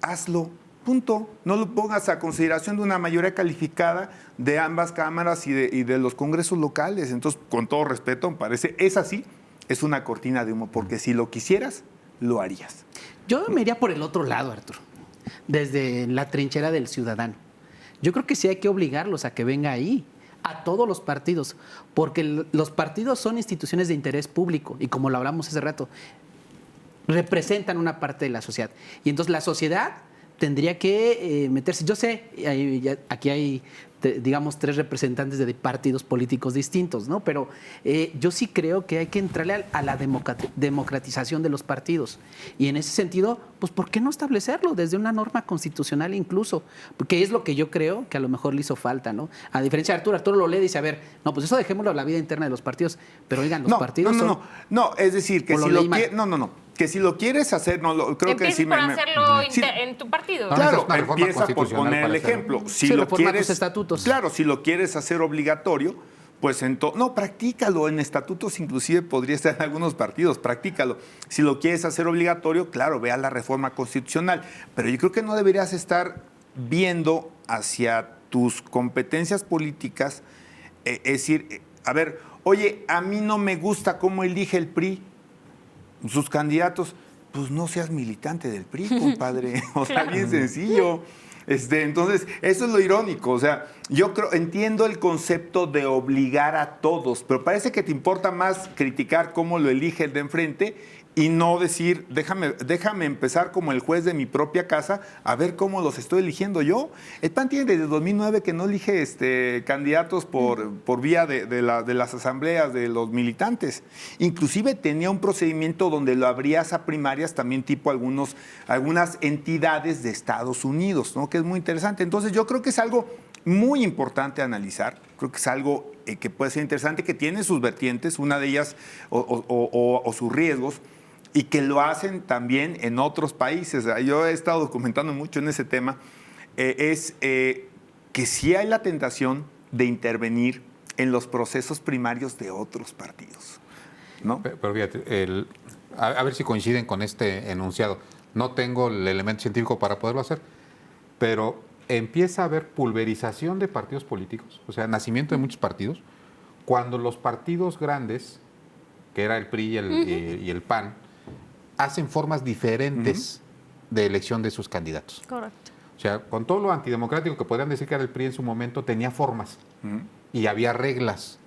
hazlo. Punto. No lo pongas a consideración de una mayoría calificada de ambas cámaras y de los congresos locales. Entonces, con todo respeto, me parece, es así, es una cortina de humo, porque si lo quisieras, lo harías. Yo me iría por el otro lado, Arturo, desde la trinchera del ciudadano. Yo creo que sí hay que obligarlos a que venga ahí, a todos los partidos, porque los partidos son instituciones de interés público y como lo hablamos hace rato, representan una parte de la sociedad. Y entonces la sociedad tendría que meterse. Yo sé, aquí hay, digamos, 3 representantes de partidos políticos distintos, ¿no? Pero yo sí creo que hay que entrarle a la democratización de los partidos. Y en ese sentido, pues, ¿por qué no establecerlo desde una norma constitucional incluso? Porque es lo que yo creo que a lo mejor le hizo falta, ¿no? A diferencia de Arturo lo lee y dice, a ver, no, pues eso dejémoslo a la vida interna de los partidos. Pero oigan, los partidos No, es decir, que si lo quieres... Que si lo quieres hacer, creo que sí por hacerlo en tu partido. Claro, empieza por poner el ejemplo. Si lo quieres, tus estatutos. Claro, si lo quieres hacer obligatorio, pues practícalo. En estatutos inclusive podría estar en algunos partidos, practícalo. Si lo quieres hacer obligatorio, claro, ve a la reforma constitucional. Pero yo creo que no deberías estar viendo hacia tus competencias políticas, es decir, a ver, oye, a mí no me gusta cómo elige el PRI sus candidatos, pues no seas militante del PRI, compadre. O sea, bien sencillo. Entonces, eso es lo irónico. O sea, yo entiendo el concepto de obligar a todos, pero parece que te importa más criticar cómo lo elige el de enfrente y no decir, déjame empezar como el juez de mi propia casa a ver cómo los estoy eligiendo yo. El PAN tiene desde 2009 que no elige candidatos por vía de las asambleas de los militantes. Inclusive tenía un procedimiento donde lo abrías a primarias también tipo algunas entidades de Estados Unidos, ¿no? Que es muy interesante. Entonces yo creo que es algo muy importante analizar. Creo que es algo que puede ser interesante, que tiene sus vertientes, una de ellas o sus riesgos, y que lo hacen también en otros países. Yo he estado documentando mucho en ese tema. Que sí hay la tentación de intervenir en los procesos primarios de otros partidos, ¿no? Pero fíjate, a ver si coinciden con este enunciado. No tengo el elemento científico para poderlo hacer, pero empieza a haber pulverización de partidos políticos, o sea, nacimiento de muchos partidos, cuando los partidos grandes, que era el PRI y el PAN, hacen formas diferentes de elección de sus candidatos. Correcto. O sea, con todo lo antidemocrático que podrían decir que era el PRI en su momento, tenía formas y había reglas.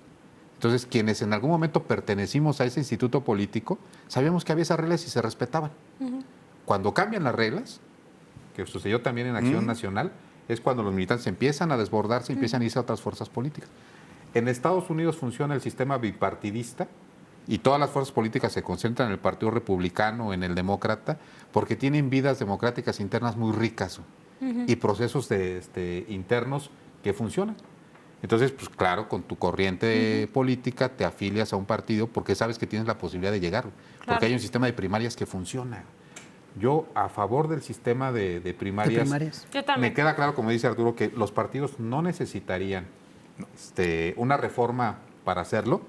Entonces, quienes en algún momento pertenecimos a ese instituto político, sabíamos que había esas reglas y se respetaban. Cuando cambian las reglas, que sucedió también en Acción Nacional, es cuando los militantes empiezan a desbordarse y empiezan a irse a otras fuerzas políticas. En Estados Unidos funciona el sistema bipartidista, y todas las fuerzas políticas se concentran en el Partido Republicano, en el Demócrata, porque tienen vidas democráticas internas muy ricas y procesos internos que funcionan. Entonces, pues claro, con tu corriente política te afilias a un partido porque sabes que tienes la posibilidad de llegar, porque hay un sistema de primarias que funciona. Yo a favor del sistema de primarias. Yo también. Me queda claro, como dice Arturo, que los partidos no necesitarían una reforma para hacerlo,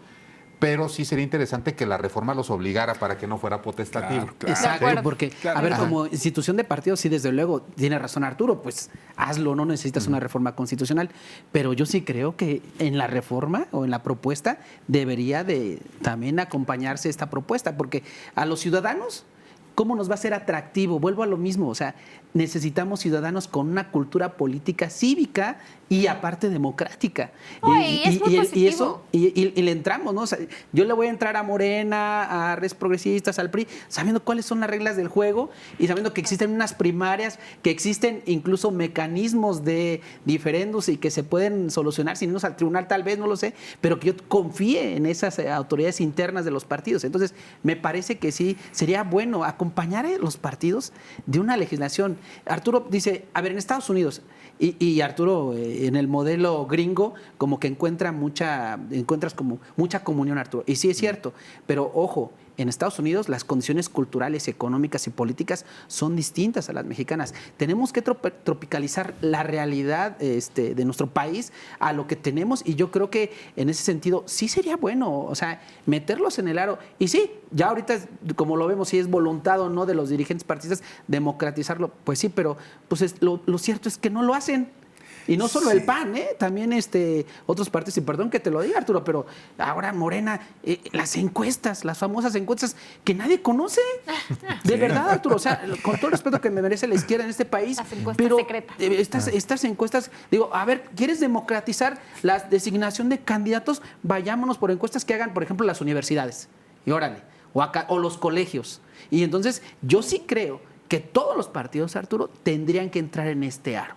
pero sí sería interesante que la reforma los obligara para que no fuera potestativo. Claro. Exacto, porque, a ver, como institución de partidos, sí, desde luego, tiene razón Arturo, pues hazlo, no necesitas una reforma constitucional, pero yo sí creo que en la reforma o en la propuesta debería de también acompañarse esta propuesta, porque a los ciudadanos, ¿cómo nos va a ser atractivo? Vuelvo a lo mismo, o sea, necesitamos ciudadanos con una cultura política cívica y aparte democrática. Y le entramos, ¿no? O sea, yo le voy a entrar a Morena, a Redes Progresistas, al PRI, sabiendo cuáles son las reglas del juego y sabiendo que existen unas primarias, que existen incluso mecanismos de diferendos y que se pueden solucionar sin irnos al tribunal, tal vez, no lo sé, pero que yo confíe en esas autoridades internas de los partidos. Entonces, me parece que sí, sería bueno acompañar a los partidos de una legislación. Arturo dice, a ver, en Estados Unidos, y Arturo, en el modelo gringo, como que encuentras como mucha comunión, Arturo. Y sí es cierto, pero ojo, en Estados Unidos las condiciones culturales, económicas y políticas son distintas a las mexicanas. Tenemos que tropicalizar la realidad de nuestro país a lo que tenemos, y yo creo que en ese sentido sí sería bueno, o sea, meterlos en el aro. Y sí, ya ahorita, como lo vemos, si es voluntad o no de los dirigentes partidistas democratizarlo, pues sí, pero pues lo cierto es que no lo hacen. Y no solo el PAN, también otros partidos, y perdón que te lo diga, Arturo, pero ahora Morena, las encuestas, las famosas encuestas que nadie conoce. De verdad, Arturo, o sea, con todo el respeto que me merece la izquierda en este país, las encuestas pero secretas. Estas encuestas, digo, a ver, ¿quieres democratizar la designación de candidatos? Vayámonos por encuestas que hagan, por ejemplo, las universidades. Y órale, o los colegios. Y entonces, yo sí creo que todos los partidos, Arturo, tendrían que entrar en este aro.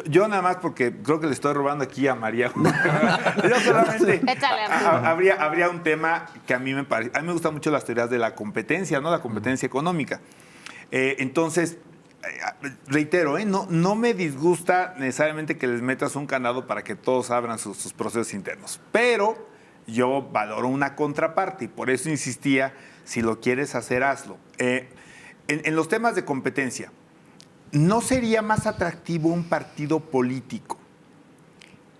Yo nada más, porque creo que le estoy robando aquí a María. Yo solamente habría un tema que a mí me parece. A mí me gustan mucho las teorías de la competencia, ¿no? La competencia económica. Entonces, reitero, no me disgusta necesariamente que les metas un candado para que todos abran sus procesos internos. Pero yo valoro una contraparte y por eso insistía, si lo quieres hacer, hazlo. En los temas de competencia, ¿no sería más atractivo un partido político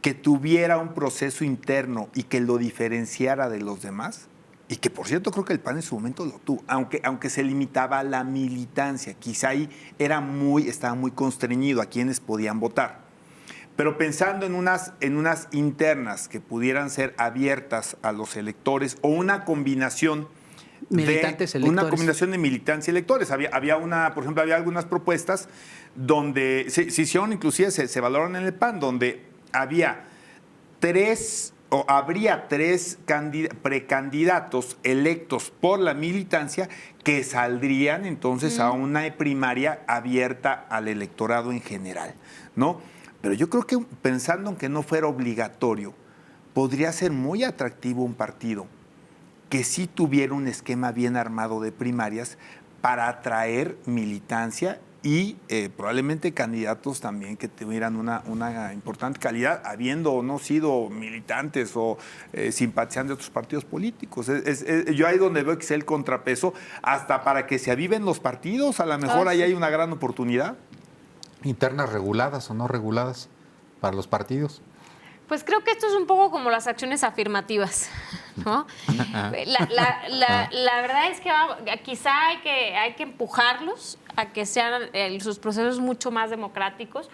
que tuviera un proceso interno y que lo diferenciara de los demás? Y que, por cierto, creo que el PAN en su momento lo tuvo, aunque se limitaba a la militancia. Quizá ahí estaba muy constreñido a quienes podían votar. Pero pensando en unas internas que pudieran ser abiertas a los electores, o una combinación una combinación de militantes y electores. Por ejemplo, había algunas propuestas donde se hicieron, inclusive se valoraron en el PAN, donde habría tres precandidatos electos por la militancia que saldrían entonces a una primaria abierta al electorado en general, ¿no? Pero yo creo que, pensando en que no fuera obligatorio, podría ser muy atractivo un partido que sí tuviera un esquema bien armado de primarias para atraer militancia y probablemente candidatos también que tuvieran una importante calidad, habiendo o no sido militantes o simpatizantes de otros partidos políticos. Yo ahí donde veo que es el contrapeso, hasta para que se aviven los partidos, a lo mejor ahí hay una gran oportunidad. ¿Internas reguladas o no reguladas para los partidos? Pues creo que esto es un poco como las acciones afirmativas, ¿no? La verdad es que quizá hay que empujarlos a que sean sus procesos mucho más democráticos,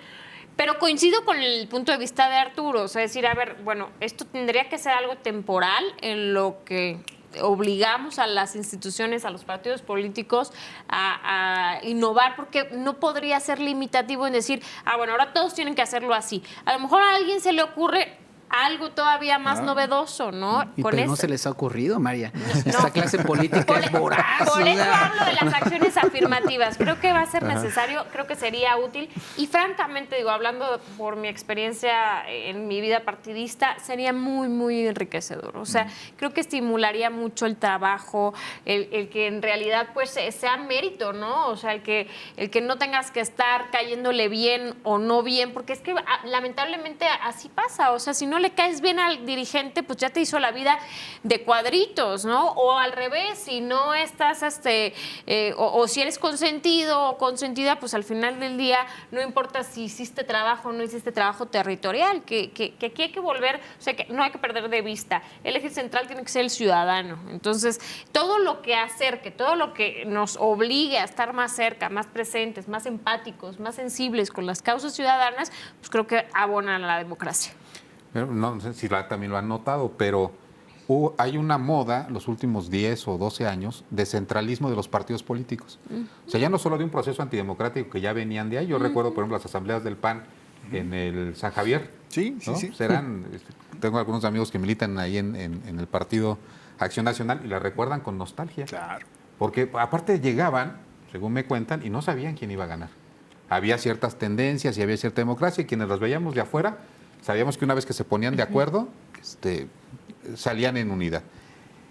pero coincido con el punto de vista de Arturo, o sea, decir, a ver, bueno, esto tendría que ser algo temporal en lo que obligamos a las instituciones, a los partidos políticos a innovar, porque no podría ser limitativo en decir, bueno, ahora todos tienen que hacerlo así. A lo mejor a alguien se le ocurre algo todavía más novedoso, ¿no? Pero no se les ha ocurrido, María. Esta clase política es voraz. Por eso hablo de las acciones afirmativas. Creo que va a ser necesario, creo que sería útil. Y francamente, digo, hablando por mi experiencia en mi vida partidista, sería muy, muy enriquecedor. O sea, creo que estimularía mucho el trabajo, el que en realidad pues sea mérito, ¿no? O sea, el que no tengas que estar cayéndole bien o no bien, porque es que lamentablemente así pasa. O sea, si no le caes bien al dirigente, pues ya te hizo la vida de cuadritos, ¿no? O al revés, si no estás, o si eres consentido o consentida, pues al final del día no importa si hiciste trabajo o no hiciste trabajo territorial, que aquí hay que volver, o sea, que no hay que perder de vista. El eje central tiene que ser el ciudadano. Entonces, todo lo que acerque, todo lo que nos obligue a estar más cerca, más presentes, más empáticos, más sensibles con las causas ciudadanas, pues creo que abonan a la democracia. No sé si también lo han notado, pero hay una moda los últimos 10 o 12 años de centralismo de los partidos políticos. O sea, ya no solo de un proceso antidemocrático que ya venían de ahí. Yo recuerdo, por ejemplo, las asambleas del PAN en el San Javier. Sí. Pues tengo algunos amigos que militan ahí en el partido Acción Nacional y la recuerdan con nostalgia. Claro. Porque aparte llegaban, según me cuentan, y no sabían quién iba a ganar. Había ciertas tendencias y había cierta democracia y quienes las veíamos de afuera sabíamos que una vez que se ponían de acuerdo, salían en unidad.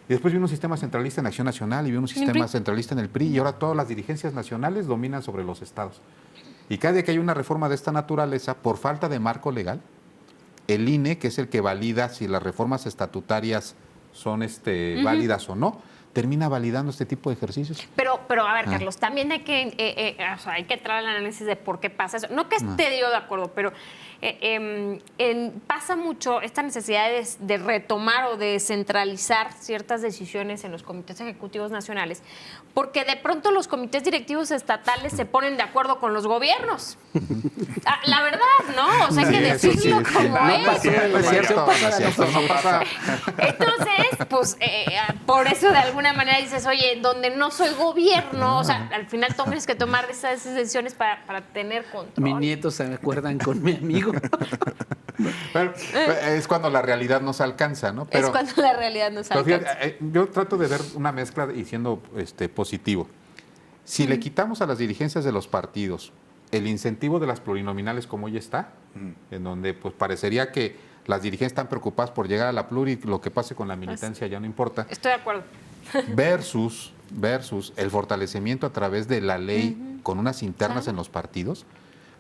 Y después vino un sistema centralista en Acción Nacional y vino un sistema centralista en el PRI y ahora todas las dirigencias nacionales dominan sobre los estados. Y cada día que hay una reforma de esta naturaleza, por falta de marco legal, el INE, que es el que valida si las reformas estatutarias son válidas o no, termina validando este tipo de ejercicios. Pero a ver, Carlos, también hay que entrar al análisis de por qué pasa eso. No que esté yo de acuerdo, pero pasa mucho esta necesidad de retomar o de centralizar ciertas decisiones en los comités ejecutivos nacionales, porque de pronto los comités directivos estatales se ponen de acuerdo con los gobiernos. La verdad, ¿no? O sea, hay que decirlo como es. No pasa. Entonces, pues, por eso de alguna manera dices, oye, donde no soy gobierno, o sea, al final tienes que tomar esas decisiones para tener control. Mis nietos se acuerdan con mi amigo. Pero, es cuando la realidad nos alcanza, ¿no? Es cuando la realidad nos alcanza. Fíjate, yo trato de ver una mezcla y siendo positivo. Si le quitamos a las dirigencias de los partidos el incentivo de las plurinominales como hoy está, en donde pues parecería que las dirigencias están preocupadas por llegar a la pluri, lo que pase con la militancia ya no importa. Estoy de acuerdo. Versus el fortalecimiento a través de la ley con unas internas en los partidos.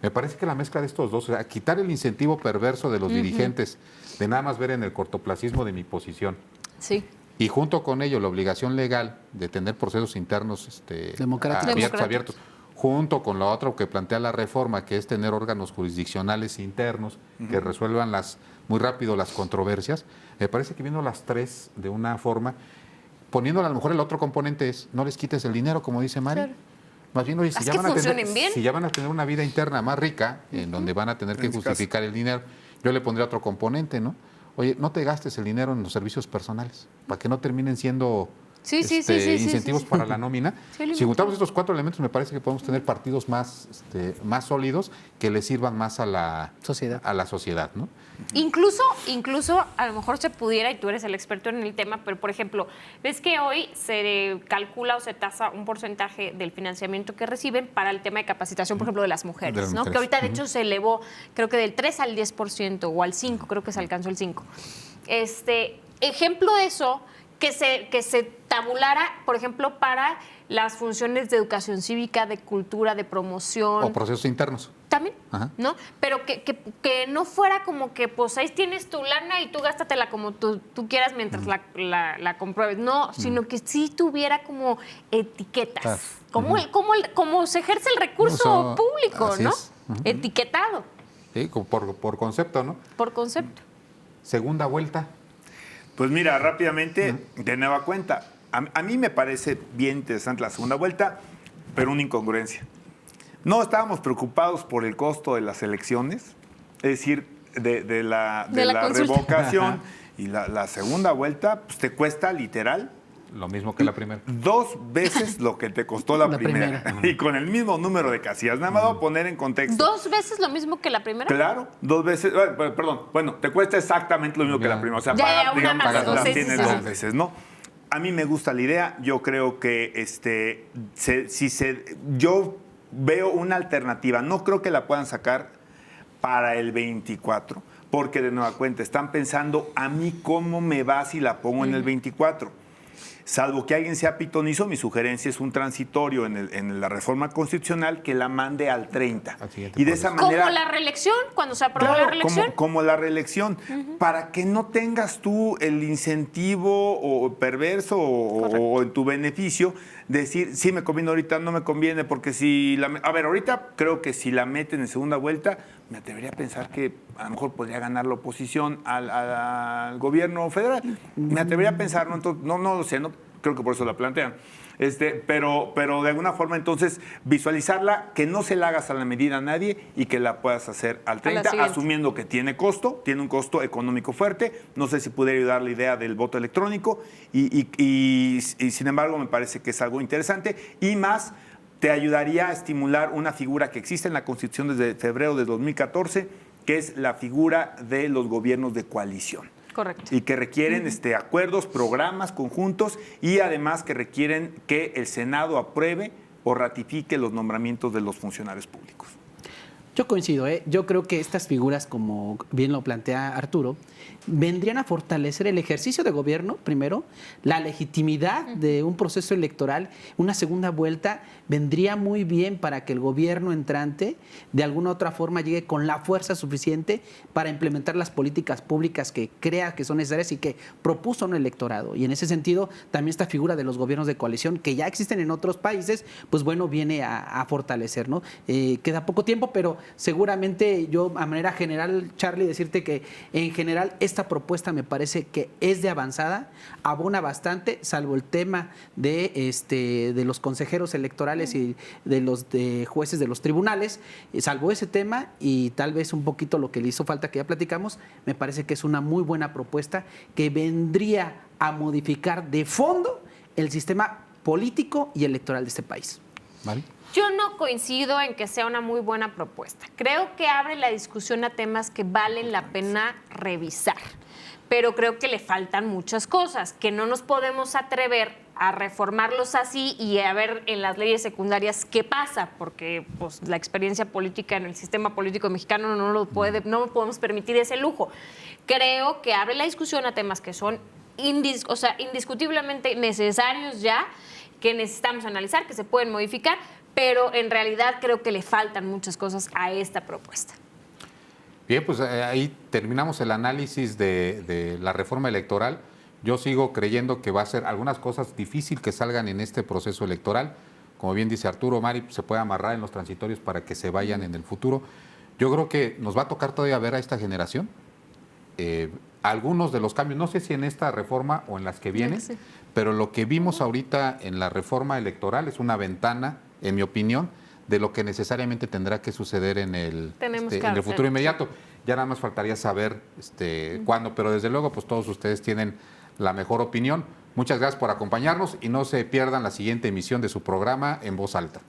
Me parece que la mezcla de estos dos, o sea, quitar el incentivo perverso de los dirigentes, de nada más ver en el cortoplacismo de mi posición. Sí. Y junto con ello la obligación legal de tener procesos internos abiertos, junto con lo otro que plantea la reforma, que es tener órganos jurisdiccionales internos que resuelvan muy rápido las controversias. Me parece que viendo las tres de una forma, poniéndole a lo mejor el otro componente es, no les quites el dinero, como dice Mari. Claro. Más bien, oye, si ya van a tener una vida interna más rica, en donde van a tener que justificar el dinero, yo le pondría otro componente, ¿no? Oye, no te gastes el dinero en los servicios personales, para que no terminen siendo incentivos para la nómina. Si juntamos estos cuatro elementos, me parece que podemos tener partidos más sólidos que le sirvan más a la sociedad, ¿no? Incluso a lo mejor se pudiera, y tú eres el experto en el tema, pero por ejemplo, ves que hoy se calcula o se tasa un porcentaje del financiamiento que reciben para el tema de capacitación, por ejemplo, de las mujeres, ¿no? Que ahorita de hecho se elevó, creo que del 3 al 10% o al 5%, creo que se alcanzó el 5%. Ejemplo de eso, que se tabulara, por ejemplo, para las funciones de educación cívica, de cultura, de promoción. O procesos internos. También, ¿no? Pero que no fuera como que, pues ahí tienes tu lana y tú gástatela como tú quieras mientras la compruebes. No, sino que sí tuviera como etiquetas. Como se ejerce el recurso público, ¿no? Etiquetado. Sí, por concepto, ¿no? Por concepto. Segunda vuelta. Pues mira, rápidamente, de nueva cuenta, a mí me parece bien interesante la segunda vuelta, pero una incongruencia. No estábamos preocupados por el costo de las elecciones, es decir, de la revocación, y la segunda vuelta pues, te cuesta literal. Lo mismo que la primera. 2 veces lo que te costó la primera. Y con el mismo número de casillas. Nada más voy a poner en contexto. 2 veces lo mismo que la primera. Claro, 2 veces. Perdón, bueno, te cuesta exactamente lo mismo que la primera. O sea, las tienes 2 veces, ¿no? A mí me gusta la idea. Yo creo que yo veo una alternativa. No creo que la puedan sacar para el 24. Porque de nueva cuenta están pensando a mí cómo me va si la pongo en el 24. Salvo que alguien sea pitonizo, mi sugerencia es un transitorio en la reforma constitucional que la mande al 30. Y de esa manera, como la reelección, cuando se aprobó la reelección. Como la reelección, para que no tengas tú el incentivo o perverso o en tu beneficio decir, sí me conviene ahorita, no me conviene, porque si ahorita creo que si la meten en segunda vuelta, me atrevería a pensar que a lo mejor podría ganar la oposición al gobierno federal. Me atrevería a pensar, no lo sé, no creo que por eso la plantean. Pero de alguna forma entonces visualizarla, que no se la hagas a la medida a nadie y que la puedas hacer al 30, asumiendo que tiene un costo económico fuerte. No sé si pudiera ayudar la idea del voto electrónico y sin embargo me parece que es algo interesante y más te ayudaría a estimular una figura que existe en la Constitución desde febrero de 2014, que es la figura de los gobiernos de coalición. Correcto. Y que requieren acuerdos, programas conjuntos y además que requieren que el Senado apruebe o ratifique los nombramientos de los funcionarios públicos. Yo coincido, yo creo que estas figuras, como bien lo plantea Arturo, vendrían a fortalecer el ejercicio de gobierno, primero, la legitimidad de un proceso electoral, una segunda vuelta, vendría muy bien para que el gobierno entrante de alguna u otra forma llegue con la fuerza suficiente para implementar las políticas públicas que crea que son necesarias y que propuso un electorado. Y en ese sentido, también esta figura de los gobiernos de coalición, que ya existen en otros países, pues bueno, viene a fortalecer, ¿no? Queda poco tiempo, pero seguramente yo, a manera general, Charlie, decirte que en general esta propuesta me parece que es de avanzada, abona bastante, salvo el tema de los consejeros electorales y de los jueces de los tribunales, salvo ese tema y tal vez un poquito lo que le hizo falta que ya platicamos, me parece que es una muy buena propuesta que vendría a modificar de fondo el sistema político y electoral de este país. ¿Vale? Yo no coincido en que sea una muy buena propuesta. Creo que abre la discusión a temas que valen la pena revisar, pero creo que le faltan muchas cosas, que no nos podemos atrever a reformarlos así y a ver en las leyes secundarias qué pasa, porque pues, la experiencia política en el sistema político mexicano no podemos permitir ese lujo. Creo que abre la discusión a temas que son indiscutiblemente necesarios ya, que necesitamos analizar, que se pueden modificar, pero en realidad creo que le faltan muchas cosas a esta propuesta. Bien, pues ahí terminamos el análisis de la reforma electoral. Yo sigo creyendo que va a ser algunas cosas difíciles que salgan en este proceso electoral. Como bien dice Arturo, Mari, se puede amarrar en los transitorios para que se vayan en el futuro. Yo creo que nos va a tocar todavía ver a esta generación algunos de los cambios, no sé si en esta reforma o en las que vienen, sí, pero lo que vimos ahorita en la reforma electoral es una ventana, en mi opinión, de lo que necesariamente tendrá que suceder en el futuro inmediato. Ya nada más faltaría saber cuándo, pero desde luego pues todos ustedes tienen la mejor opinión. Muchas gracias por acompañarnos y no se pierdan la siguiente emisión de su programa En Voz Alta.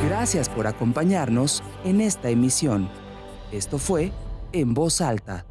Gracias por acompañarnos en esta emisión. Esto fue En Voz Alta.